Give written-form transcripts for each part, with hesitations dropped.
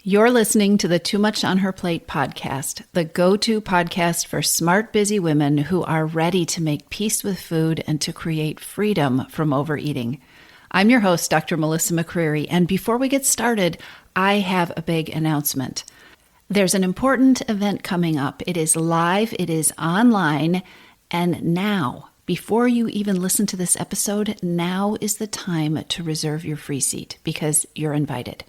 You're listening to the Too Much on Her Plate podcast, the go-to podcast for smart, busy women who are ready to make peace with food and to create freedom from overeating. I'm your host, Dr. Melissa McCreary, and before we get started, I have a big announcement. There's an important event coming up. It is live, it is online, and now, before you even listen to this episode, now is the time to reserve your free seat because you're invited.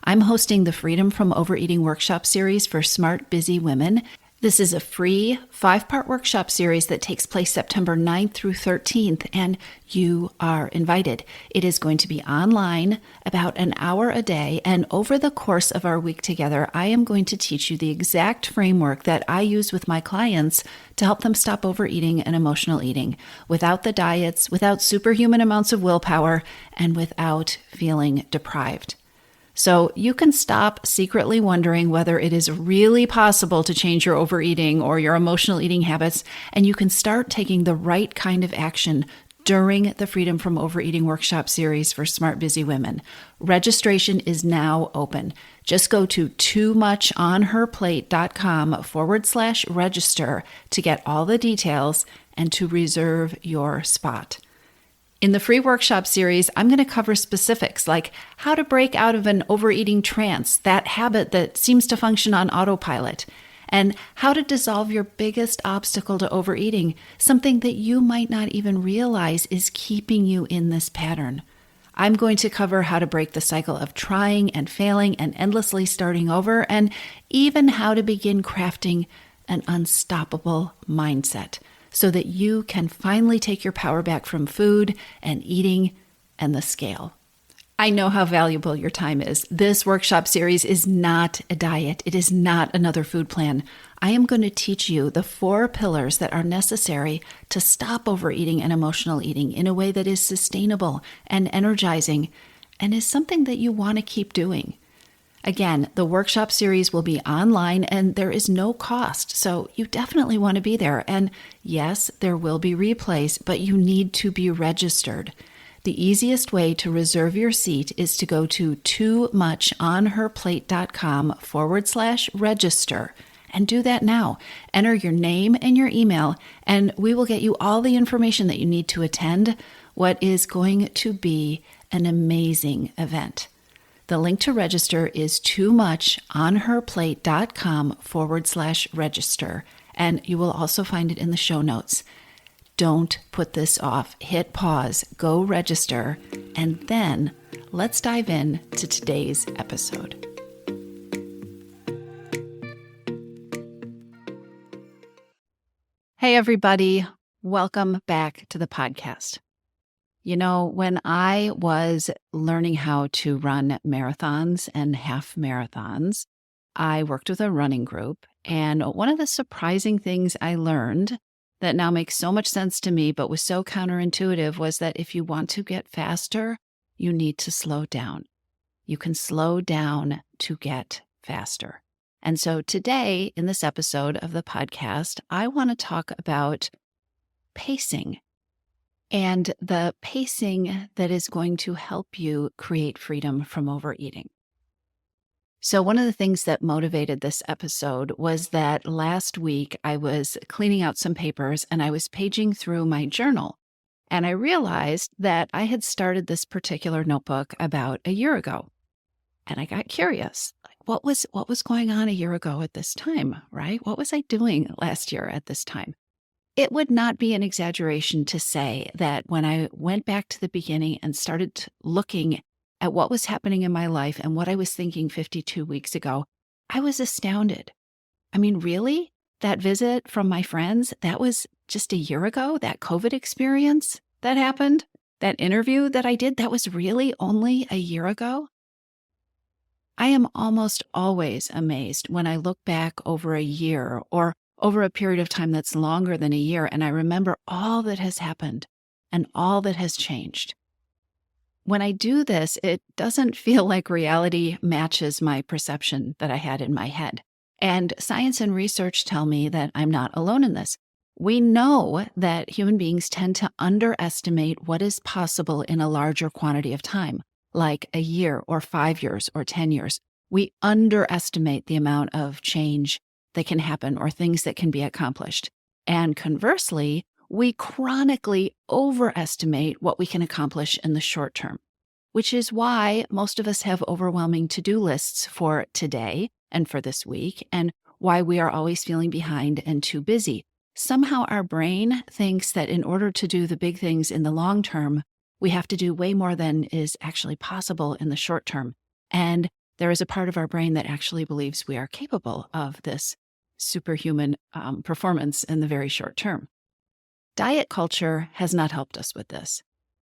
I'm hosting the Freedom from Overeating workshop series for smart, busy women. This is a free 5-part workshop series that takes place September 9th through 13th, and you are invited. It is going to be online, about an hour a day, and over the course of our week together, I am going to teach you the exact framework that I use with my clients to help them stop overeating and emotional eating, without the diets, without superhuman amounts of willpower, and without feeling deprived. So you can stop secretly wondering whether it is really possible to change your overeating or your emotional eating habits, and you can start taking the right kind of action during the Freedom from Overeating workshop series for smart, busy women. Registration is now open. Just go to toomuchonherplate.com/register to get all the details and to reserve your spot. In the free workshop series, I'm going to cover specifics like how to break out of an overeating trance, that habit that seems to function on autopilot, and how to dissolve your biggest obstacle to overeating, something that you might not even realize is keeping you in this pattern. I'm going to cover how to break the cycle of trying and failing and endlessly starting over, and even how to begin crafting an unstoppable mindset, so that you can finally take your power back from food and eating and the scale. I know how valuable your time is. This workshop series is not a diet. It is not another food plan. I am going to teach you the 4 pillars that are necessary to stop overeating and emotional eating in a way that is sustainable and energizing and is something that you want to keep doing. Again, the workshop series will be online and there is no cost, so you definitely want to be there. And yes, there will be replays, but you need to be registered. The easiest way to reserve your seat is to go to toomuchonherplate.com/register and do that now. Enter your name and your email, and we will get you all the information that you need to attend what is going to be an amazing event. The link to register is toomuchonherplate.com/register, and you will also find it in the show notes. Don't put this off. Hit pause, go register, and then let's dive in to today's episode. Hey, everybody. Welcome back to the podcast. You know, when I was learning how to run marathons and half marathons, I worked with a running group. And one of the surprising things I learned that now makes so much sense to me, but was so counterintuitive, was that if you want to get faster, you need to slow down. You can slow down to get faster. And so today, in this episode of the podcast, I want to talk about pacing. And the pacing that is going to help you create freedom from overeating. So one of the things that motivated this episode was that last week I was cleaning out some papers and I was paging through my journal. And I realized that I had started this particular notebook about a year ago. And I got curious, like what was going on a year ago at this time, right? What was I doing last year at this time? It would not be an exaggeration to say that when I went back to the beginning and started looking at what was happening in my life and what I was thinking 52 weeks ago, I was astounded. I mean, really? That visit from my friends, that was just a year ago? That COVID experience that happened? That interview that I did, that was really only a year ago? I am almost always amazed when I look back over a year or over a period of time that's longer than a year, and I remember all that has happened and all that has changed. When I do this, it doesn't feel like reality matches my perception that I had in my head. And science and research tell me that I'm not alone in this. We know that human beings tend to underestimate what is possible in a larger quantity of time, like a year or 5 years or 10 years. We underestimate the amount of change that can happen or things that can be accomplished. And conversely, we chronically overestimate what we can accomplish in the short term, which is why most of us have overwhelming to-do lists for today and for this week, and why we are always feeling behind and too busy. Somehow our brain thinks that in order to do the big things in the long term, we have to do way more than is actually possible in the short term. And there is a part of our brain that actually believes we are capable of this superhuman performance in the very short term. Diet culture has not helped us with this.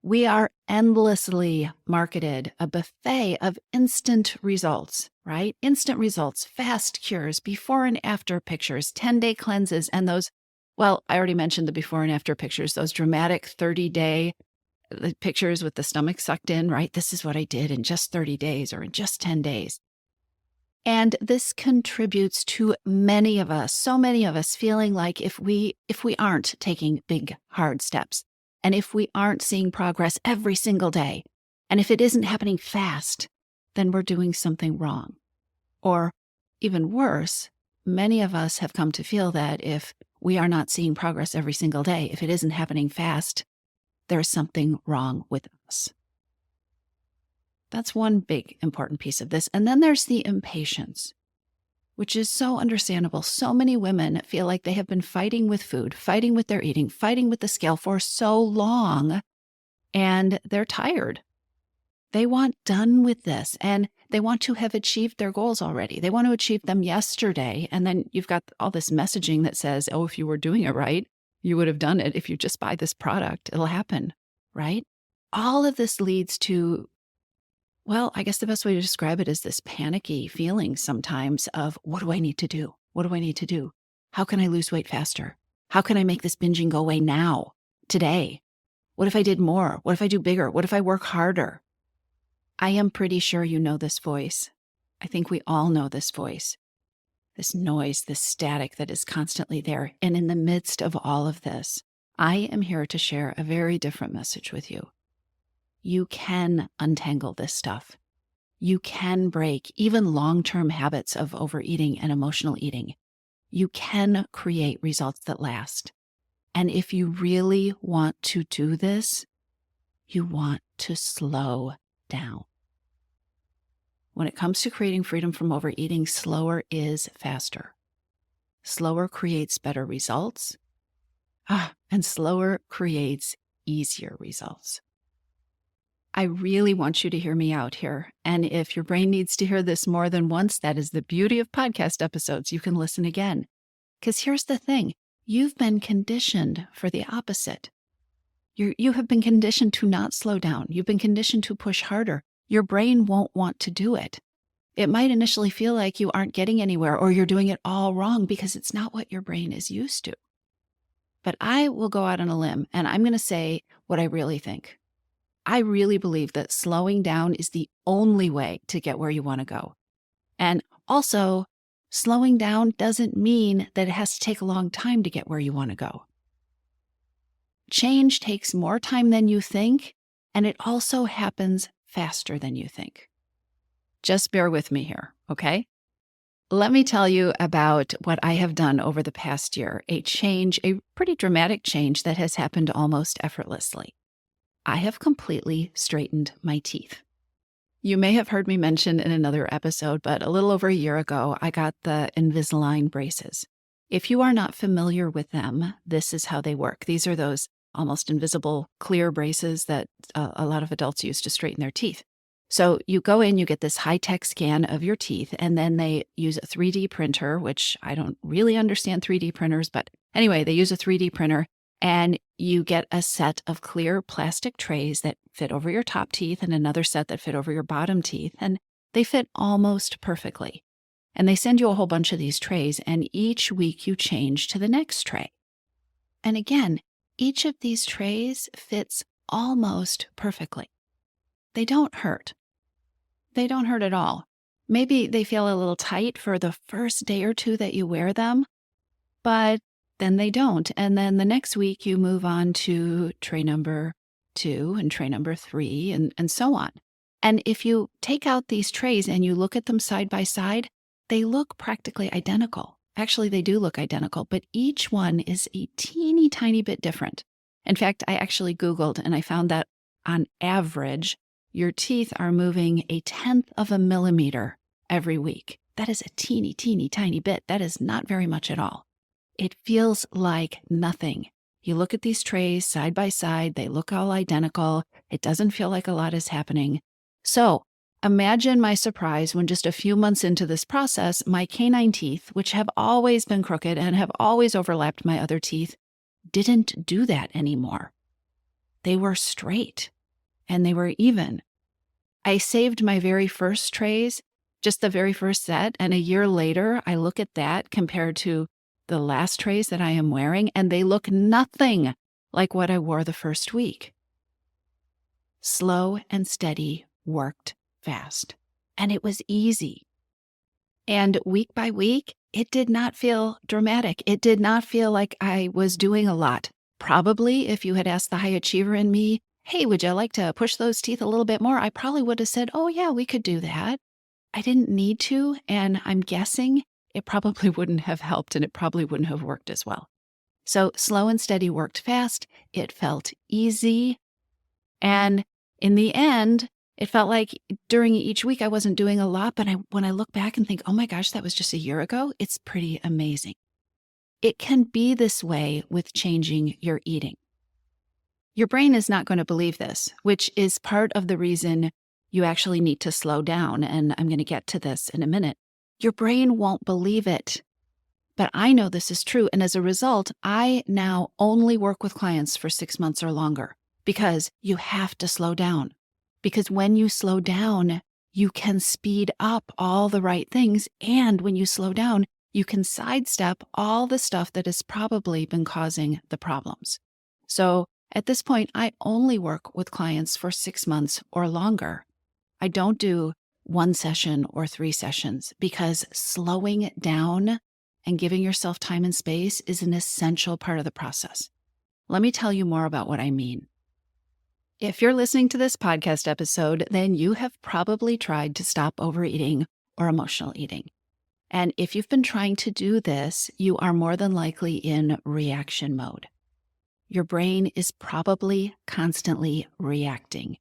We are endlessly marketed a buffet of instant results, right? Instant results, fast cures, before and after pictures, 10-day cleanses, and those, well, I already mentioned the before and after pictures, those dramatic 30-day pictures with the stomach sucked in, right? This is what I did in just 30 days or in just 10 days. And this contributes to many of us, so many of us feeling like if we aren't taking big, hard steps, and if we aren't seeing progress every single day, and if it isn't happening fast, then we're doing something wrong. Or even worse, many of us have come to feel that if we are not seeing progress every single day, if it isn't happening fast, there's something wrong with us. That's one big important piece of this. And then there's the impatience, which is so understandable. So many women feel like they have been fighting with food, fighting with their eating, fighting with the scale for so long, and they're tired. They want done with this, and they want to have achieved their goals already. They want to achieve them yesterday. And then you've got all this messaging that says, oh, if you were doing it right, you would have done it. If you just buy this product, it'll happen, right? All of this leads to, well, I guess the best way to describe it is this panicky feeling sometimes of, what do I need to do? What do I need to do? How can I lose weight faster? How can I make this binging go away now, today? What if I did more? What if I do bigger? What if I work harder? I am pretty sure you know this voice. I think we all know this voice, this noise, this static that is constantly there. And in the midst of all of this, I am here to share a very different message with you. You can untangle this stuff. You can break even long-term habits of overeating and emotional eating. You can create results that last. And if you really want to do this, you want to slow down. When it comes to creating freedom from overeating, slower is faster. Slower creates better results, and slower creates easier results. I really want you to hear me out here. And if your brain needs to hear this more than once, that is the beauty of podcast episodes. You can listen again. Because here's the thing. You've been conditioned for the opposite. You have been conditioned to not slow down. You've been conditioned to push harder. Your brain won't want to do it. It might initially feel like you aren't getting anywhere or you're doing it all wrong because it's not what your brain is used to. But I will go out on a limb and I'm going to say what I really think. I really believe that slowing down is the only way to get where you want to go. And also, slowing down doesn't mean that it has to take a long time to get where you want to go. Change takes more time than you think, and it also happens faster than you think. Just bear with me here, okay? Let me tell you about what I have done over the past year, a pretty dramatic change that has happened almost effortlessly. I have completely straightened my teeth. You may have heard me mention in another episode, but a little over a year ago, I got the Invisalign braces. If you are not familiar with them, this is how they work. These are those almost invisible clear braces that a lot of adults use to straighten their teeth. So you go in, you get this high-tech scan of your teeth, and then they use a 3D printer, which I don't really understand 3D printers, but anyway, they use a 3D printer. And you get a set of clear plastic trays that fit over your top teeth and another set that fit over your bottom teeth, and they fit almost perfectly. And they send you a whole bunch of these trays, and each week you change to the next tray. And again, each of these trays fits almost perfectly. They don't hurt. They don't hurt at all. Maybe they feel a little tight for the first day or two that you wear them, but then they don't. And then the next week you move on to tray number 2 and tray number 3 and so on. And if you take out these trays and you look at them side by side, they look practically identical. Actually, they do look identical, but each one is a teeny tiny bit different. In fact, I actually Googled and I found that on average, your teeth are moving 1/10 of a millimeter every week. That is a teeny, teeny, tiny bit. That is not very much at all. It feels like nothing. You look at these trays side by side, they look all identical. It doesn't feel like a lot is happening. So imagine my surprise when just a few months into this process, my canine teeth, which have always been crooked and have always overlapped my other teeth, didn't do that anymore. They were straight and they were even. I saved my very first trays, just the very first set, and a year later, I look at that compared to the last trays that I am wearing, and they look nothing like what I wore the first week. Slow and steady worked fast, and it was easy. And week by week, it did not feel dramatic. It did not feel like I was doing a lot. Probably if you had asked the high achiever in me, hey, would you like to push those teeth a little bit more? I probably would have said, oh yeah, we could do that. I didn't need to, and I'm guessing it probably wouldn't have helped and it probably wouldn't have worked as well. So slow and steady worked fast. It felt easy. And in the end, it felt like during each week I wasn't doing a lot, but when I look back and think, oh my gosh, that was just a year ago, it's pretty amazing. It can be this way with changing your eating. Your brain is not going to believe this, which is part of the reason you actually need to slow down, and I'm going to get to this in a minute. Your brain won't believe it. But I know this is true, and as a result, I now only work with clients for 6 months or longer because you have to slow down. Because when you slow down, you can speed up all the right things, and when you slow down, you can sidestep all the stuff that has probably been causing the problems. So at this point, I only work with clients for 6 months or longer. I don't do 1 session or 3 sessions because slowing down and giving yourself time and space is an essential part of the process. Let me tell you more about what I mean. If you're listening to this podcast episode, then you have probably tried to stop overeating or emotional eating. And if you've been trying to do this, you are more than likely in reaction mode. Your brain is probably constantly reacting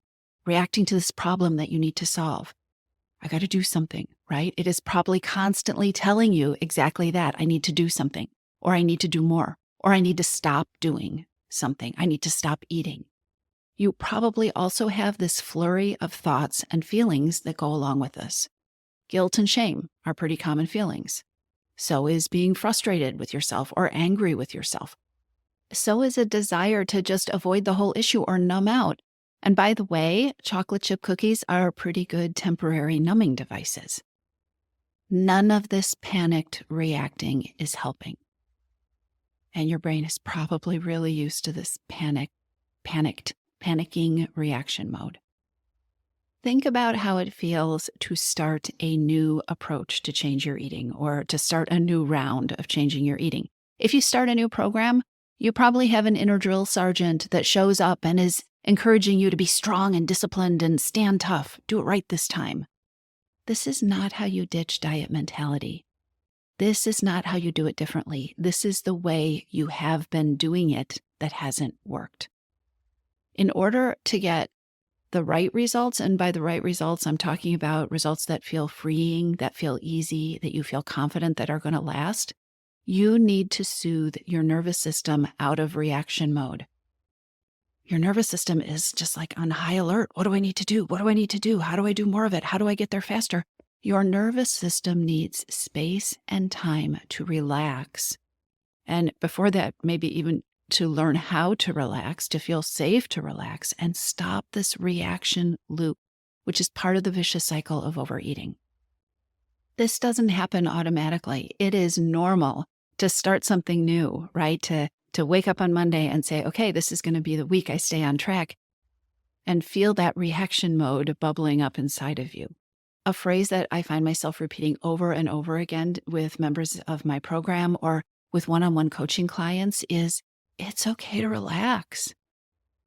to this problem that you need to solve. I got to do something, right? It is probably constantly telling you exactly that. I need to do something, or I need to do more, or I need to stop doing something. I need to stop eating. You probably also have this flurry of thoughts and feelings that go along with this. Guilt and shame are pretty common feelings. So is being frustrated with yourself or angry with yourself. So is a desire to just avoid the whole issue or numb out. And by the way, chocolate chip cookies are pretty good temporary numbing devices. None of this panicked reacting is helping. And your brain is probably really used to this panicking reaction mode. Think about how it feels to start a new approach to change your eating or to start a new round of changing your eating. If you start a new program, you probably have an inner drill sergeant that shows up and is encouraging you to be strong and disciplined and stand tough. Do it right this time. This is not how you ditch diet mentality. This is not how you do it differently. This is the way you have been doing it that hasn't worked. In order to get the right results, and by the right results, I'm talking about results that feel freeing, that feel easy, that you feel confident that are going to last, you need to soothe your nervous system out of reaction mode. Your nervous system is just like on high alert. What do I need to do? What do I need to do? How do I do more of it? How do I get there faster? Your nervous system needs space and time to relax. And before that, maybe even to learn how to relax, to feel safe to relax, and stop this reaction loop, which is part of the vicious cycle of overeating. This doesn't happen automatically. It is normal to start something new, right? To wake up on Monday and say, okay, this is going to be the week I stay on track, and feel that reaction mode bubbling up inside of you. A phrase that I find myself repeating over and over again with members of my program or with one-on-one coaching clients is, it's okay to relax.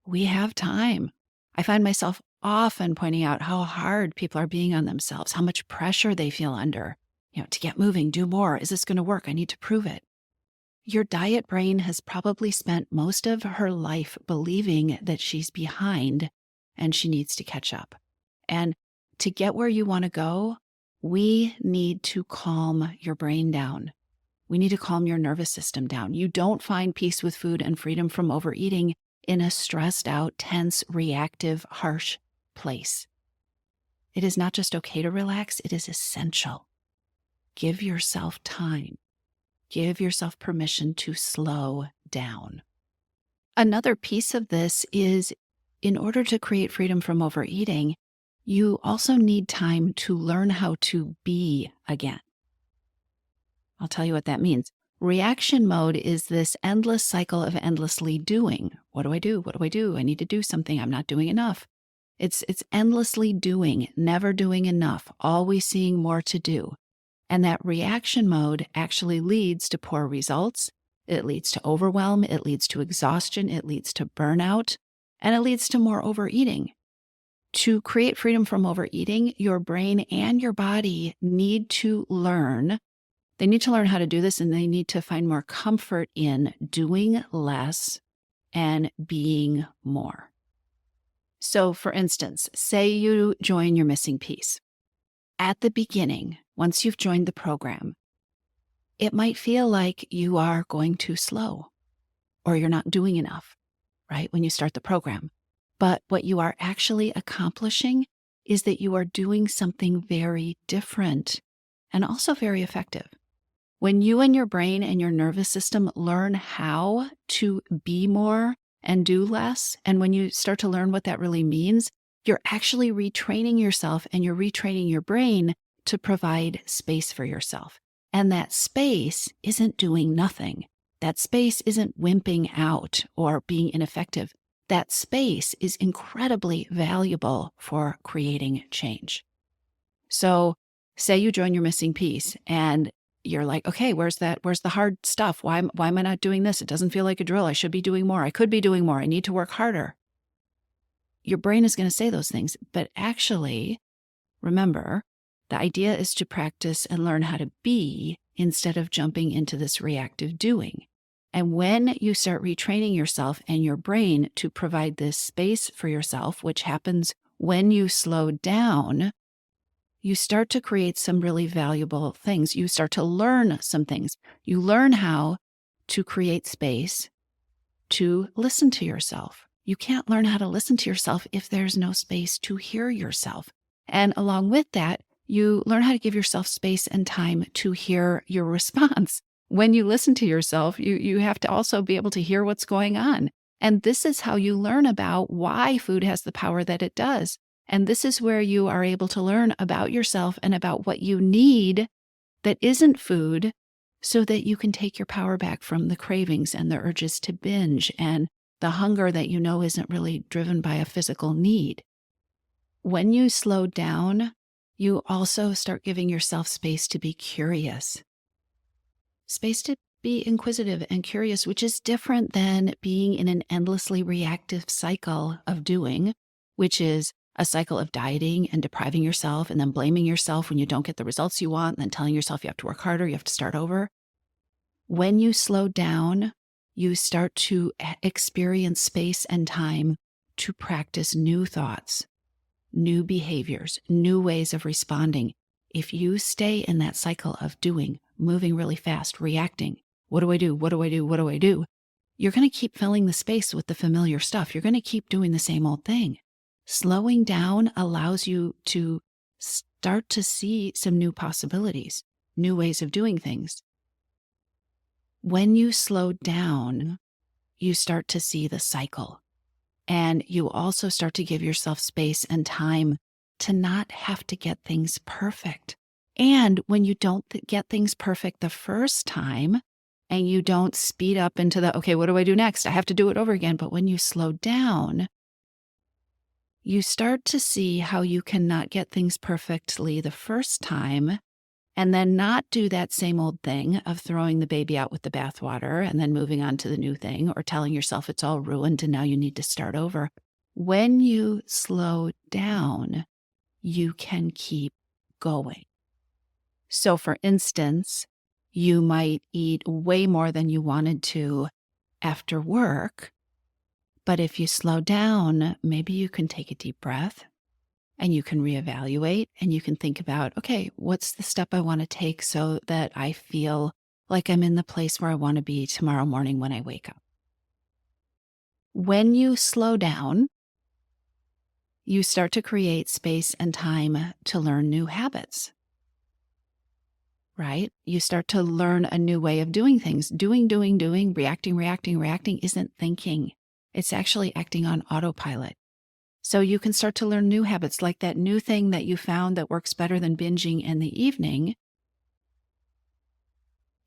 We have time. I find myself often pointing out how hard people are being on themselves, how much pressure they feel under, to get moving, do more. Is this going to work? I need to prove it. Your diet brain has probably spent most of her life believing that she's behind and she needs to catch up. And to get where you want to go, we need to calm your brain down. We need to calm your nervous system down. You don't find peace with food and freedom from overeating in a stressed out, tense, reactive, harsh place. It is not just okay to relax, it is essential. Give yourself time. Give yourself permission to slow down. Another piece of this is, in order to create freedom from overeating, you also need time to learn how to be again. I'll tell you what that means. Reaction mode is this endless cycle of endlessly doing. What do I do? What do I do? I need to do something. I'm not doing enough. It's endlessly doing, never doing enough, always seeing more to do. And that reaction mode actually leads to poor results. It leads to overwhelm. It leads to exhaustion. It leads to burnout. And it leads to more overeating. To create freedom from overeating, your brain and your body need to learn. They need to learn how to do this, and they need to find more comfort in doing less and being more. So, for instance, say you join your missing piece. At the beginning, once you've joined the program, it might feel like you are going too slow or you're not doing enough, right, when you start the program. But what you are actually accomplishing is that you are doing something very different and also very effective. When you and your brain and your nervous system learn how to be more and do less, and when you start to learn what that really means, you're actually retraining yourself and you're retraining your brain to provide space for yourself. And that space isn't doing nothing. That space isn't wimping out or being ineffective. That space is incredibly valuable for creating change. So say you join your missing piece and you're like, okay, where's the hard stuff? Why am I not doing this? It doesn't feel like a drill. I should be doing more. I could be doing more. I need to work harder. Your brain is going to say those things, but actually, remember, the idea is to practice and learn how to be instead of jumping into this reactive doing. And when you start retraining yourself and your brain to provide this space for yourself, which happens when you slow down, you start to create some really valuable things. You start to learn some things. You learn how to create space to listen to yourself. You can't learn how to listen to yourself if there's no space to hear yourself. And along with that, you learn how to give yourself space and time to hear your response. When you listen to yourself, you have to also be able to hear what's going on. And this is how you learn about why food has the power that it does. And this is where you are able to learn about yourself and about what you need that isn't food, so that you can take your power back from the cravings and the urges to binge and the hunger that you know isn't really driven by a physical need. When you slow down, you also start giving yourself space to be curious, space to be inquisitive and curious, which is different than being in an endlessly reactive cycle of doing, which is a cycle of dieting and depriving yourself and then blaming yourself when you don't get the results you want and then telling yourself you have to work harder, you have to start over. When you slow down, you start to experience space and time to practice new thoughts, new behaviors, new ways of responding. If you stay in that cycle of doing, moving really fast, reacting, what do I do? What do I do? What do I do? You're going to keep filling the space with the familiar stuff. You're going to keep doing the same old thing. Slowing down allows you to start to see some new possibilities, new ways of doing things. When you slow down, you start to see the cycle. And you also start to give yourself space and time to not have to get things perfect. And when you don't get things perfect the first time, and you don't speed up into the, okay, what do I do next? I have to do it over again. But when you slow down, you start to see how you cannot get things perfectly the first time and then not do that same old thing of throwing the baby out with the bathwater and then moving on to the new thing or telling yourself it's all ruined and now you need to start over. When you slow down, you can keep going. So, for instance, you might eat way more than you wanted to after work, but if you slow down, maybe you can take a deep breath and you can reevaluate and you can think about, okay, what's the step I want to take so that I feel like I'm in the place where I want to be tomorrow morning when I wake up. When you slow down, you start to create space and time to learn new habits, right? You start to learn a new way of doing things. Doing, reacting isn't thinking. It's actually acting on autopilot. So you can start to learn new habits, like that new thing that you found that works better than binging in the evening.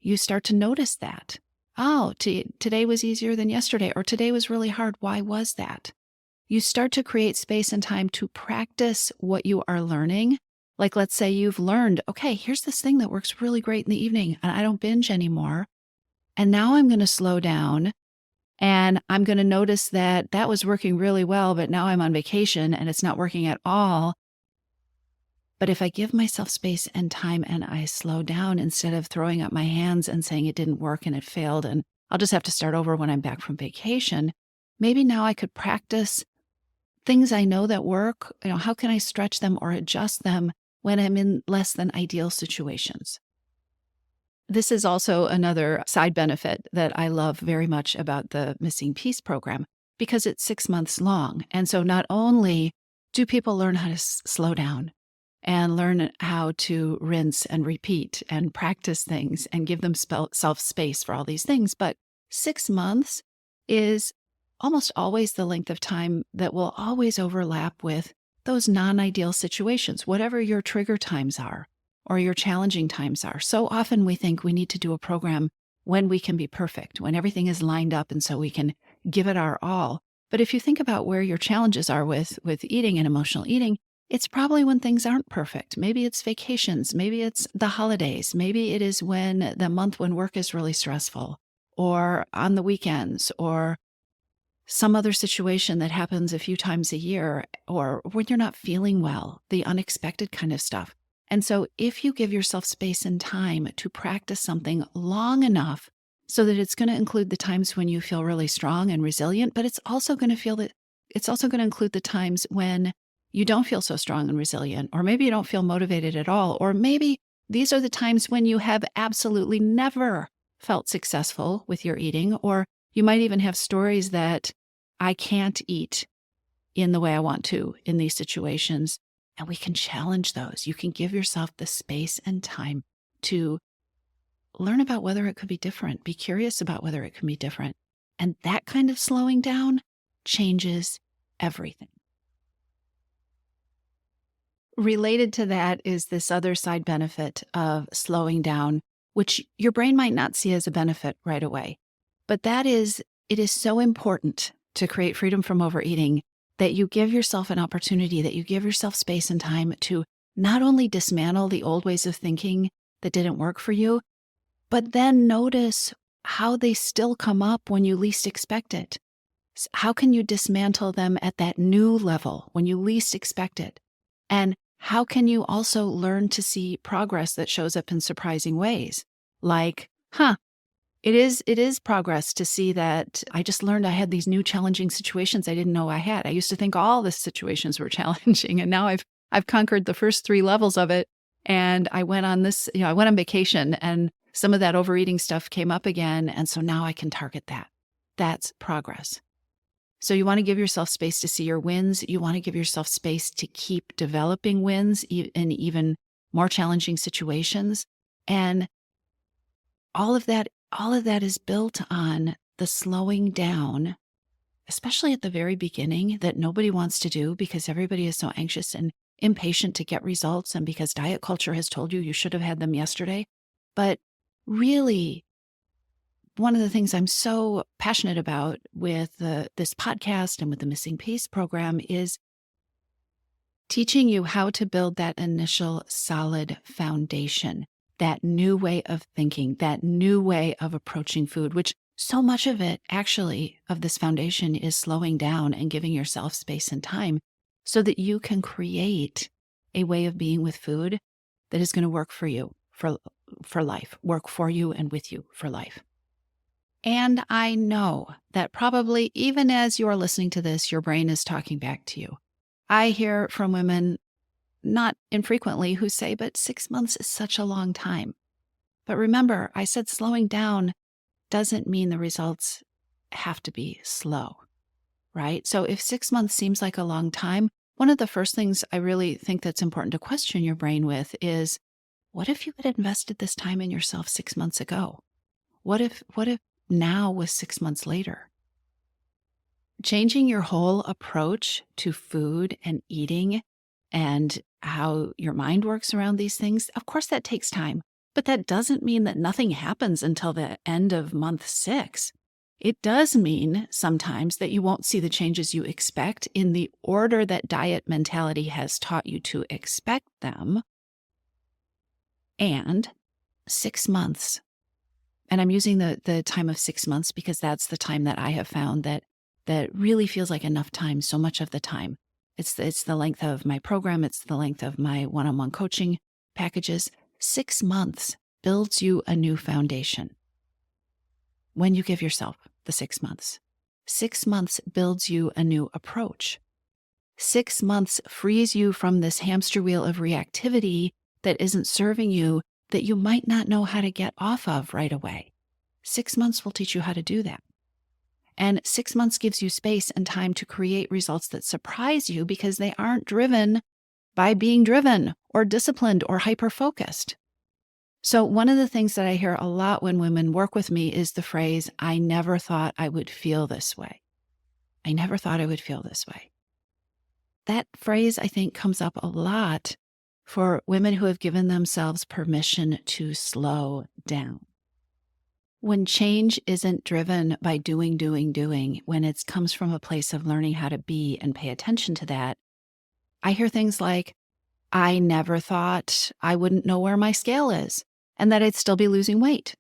You start to notice that. Oh, today was easier than yesterday, or today was really hard. Why was that? You start to create space and time to practice what you are learning. Like, let's say you've learned, okay, here's this thing that works really great in the evening, and I don't binge anymore. And now I'm going to slow down and I'm going to notice that that was working really well, but now I'm on vacation and it's not working at all. But if I give myself space and time and I slow down instead of throwing up my hands and saying it didn't work and it failed and I'll just have to start over when I'm back from vacation, maybe now I could practice things I know that work. How can I stretch them or adjust them when I'm in less than ideal situations? This is also another side benefit that I love very much about the Missing Piece program because it's 6 months long. And so not only do people learn how to slow down and learn how to rinse and repeat and practice things and give themselves space for all these things, but 6 months is almost always the length of time that will always overlap with those non-ideal situations, whatever your trigger times are or your challenging times are. So often we think we need to do a program when we can be perfect, when everything is lined up and so we can give it our all. But if you think about where your challenges are with eating and emotional eating, it's probably when things aren't perfect. Maybe it's vacations, maybe it's the holidays, maybe it is when the month when work is really stressful, or on the weekends, or some other situation that happens a few times a year, or when you're not feeling well, the unexpected kind of stuff. And so if you give yourself space and time to practice something long enough so that it's going to include the times when you feel really strong and resilient, but it's also going to include the times when you don't feel so strong and resilient, or maybe you don't feel motivated at all, or maybe these are the times when you have absolutely never felt successful with your eating, or you might even have stories that I can't eat in the way I want to in these situations. And we can challenge those. You can give yourself the space and time to learn about whether it could be different, be curious about whether it can be different. And that kind of slowing down changes everything. Related to that is this other side benefit of slowing down, which your brain might not see as a benefit right away. But it is so important to create freedom from overeating that you give yourself an opportunity, that you give yourself space and time to not only dismantle the old ways of thinking that didn't work for you, but then notice how they still come up when you least expect it. How can you dismantle them at that new level when you least expect it? And how can you also learn to see progress that shows up in surprising ways? Like, it is progress to see that I just learned I had these new challenging situations I didn't know I had. I used to think all the situations were challenging, and now I've conquered the first 3 levels of it. And I went on vacation, and some of that overeating stuff came up again, and so now I can target that. That's progress. So you want to give yourself space to see your wins. You want to give yourself space to keep developing wins in even more challenging situations. And all of that is built on the slowing down, especially at the very beginning, that nobody wants to do because everybody is so anxious and impatient to get results, and because diet culture has told you should have had them yesterday. But really, one of the things I'm so passionate about with this podcast and with the Missing Piece program is teaching you how to build that initial solid foundation, that new way of thinking, that new way of approaching food, which So much of it, actually, of this foundation is slowing down and giving yourself space and time so that you can create a way of being with food that is going to work for you for life, work for you and with you for life. And I know that probably even as you are listening to this, your brain is talking back to you. I hear from women, not infrequently, who say, but 6 months is such a long time. But remember, I said slowing down doesn't mean the results have to be slow, right? So if 6 months seems like a long time, one of the first things I really think that's important to question your brain with is, what if you had invested this time in yourself 6 months ago? What if now was 6 months later? Changing your whole approach to food and eating and how your mind works around these things, of course that takes time. But that doesn't mean that nothing happens until the end of month 6. It does mean sometimes that you won't see the changes you expect in the order that diet mentality has taught you to expect them. And 6 months, and I'm using the time of 6 months because that's the time that I have found that really feels like enough time so much of the time. It's the length of my program. It's the length of my one-on-one coaching packages. 6 months builds you a new foundation. When you give yourself the 6 months, 6 months builds you a new approach. 6 months frees you from this hamster wheel of reactivity that isn't serving you, that you might not know how to get off of right away. 6 months will teach you how to do that. And 6 months gives you space and time to create results that surprise you because they aren't driven by being driven or disciplined or hyper-focused. So one of the things that I hear a lot when women work with me is the phrase, I never thought I would feel this way. I never thought I would feel this way. That phrase, I think, comes up a lot for women who have given themselves permission to slow down. When change isn't driven by doing, when it comes from a place of learning how to be and pay attention to that, I hear things like, I never thought I wouldn't know where my scale is and that I'd still be losing weight.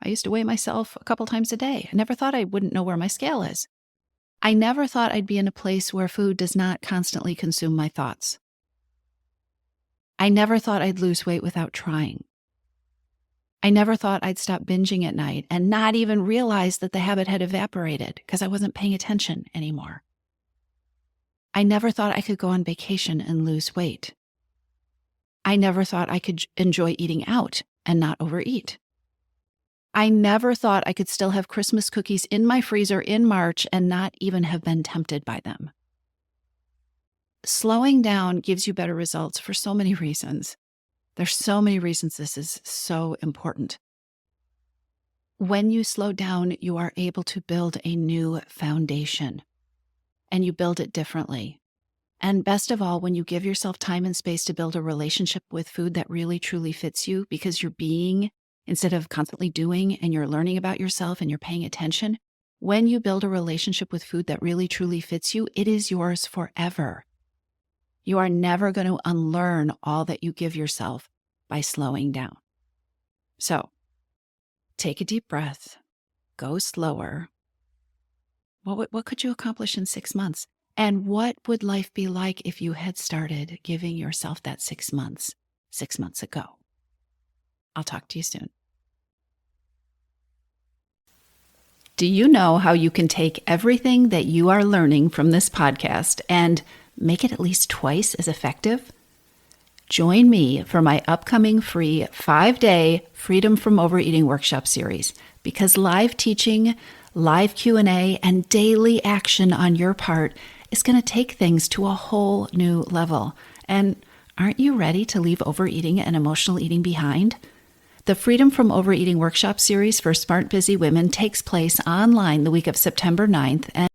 I used to weigh myself a couple times a day. I never thought I wouldn't know where my scale is. I never thought I'd be in a place where food does not constantly consume my thoughts. I never thought I'd lose weight without trying. I never thought I'd stop binging at night and not even realize that the habit had evaporated because I wasn't paying attention anymore. I never thought I could go on vacation and lose weight. I never thought I could enjoy eating out and not overeat. I never thought I could still have Christmas cookies in my freezer in March and not even have been tempted by them. Slowing down gives you better results for so many reasons. There's so many reasons this is so important. When you slow down, you are able to build a new foundation, and you build it differently. And best of all, when you give yourself time and space to build a relationship with food that really truly fits you because you're being instead of constantly doing, and you're learning about yourself and you're paying attention, when you build a relationship with food that really truly fits you, it is yours forever. You are never going to unlearn all that you give yourself by slowing down. So take a deep breath, go slower. What could you accomplish in 6 months? And what would life be like if you had started giving yourself that 6 months 6 months ago? I'll talk to you soon. Do you know how you can take everything that you are learning from this podcast and make it at least twice as effective? Join me for my upcoming free 5-day Freedom from Overeating workshop series, because live teaching, live Q&A, and daily action on your part is going to take things to a whole new level. And aren't you ready to leave overeating and emotional eating behind? The Freedom from Overeating workshop series for smart, busy women takes place online the week of September 9th, and